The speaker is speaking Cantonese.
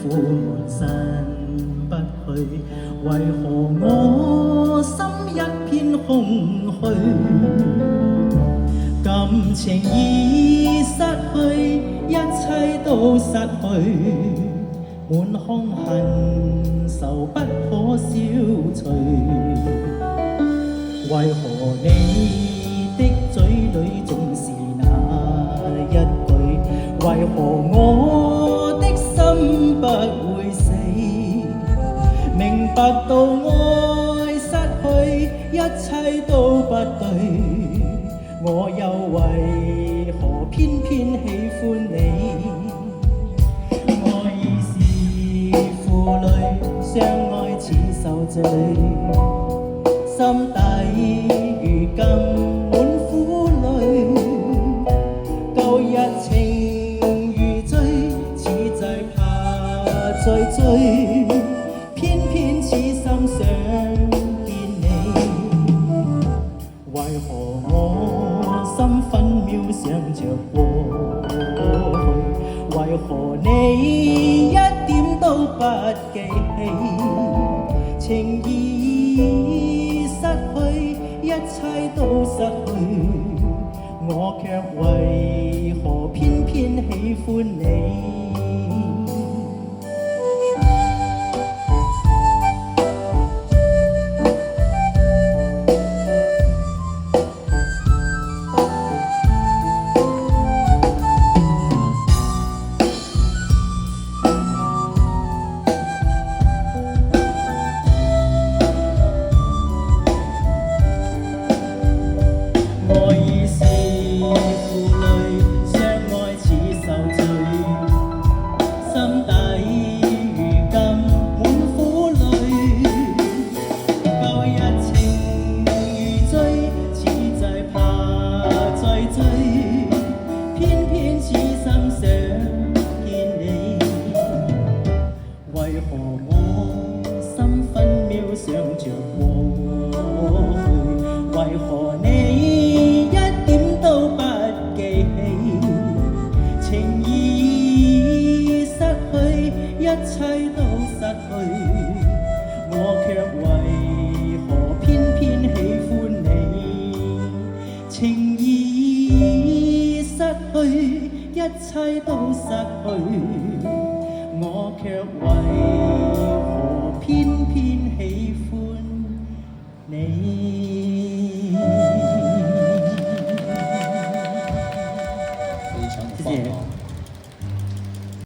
苦悶散不去，為何我心一片空虛？感情已失去，一切都失去，滿腔恨愁不可消除。為何你的嘴裏總是那一句？為何我的心不會死？明白到愛失去，一切都不對，我又為何偏偏喜歡你？愛已是負累，相愛似受罪，心底如今滿苦淚，舊日情如醉，此際怕再追，偏偏此心想見你。為何我心分秒想着過去？為何你一點都不記起？情已失去，一切都失去，我卻為何偏偏喜歡你？為何我心分秒想着過去？為何你一點都不記起？情已失去，一切都失去，我卻為何偏偏喜歡你？情已失去，一切都失去，我卻為何偏偏喜歡你？非常的棒啊！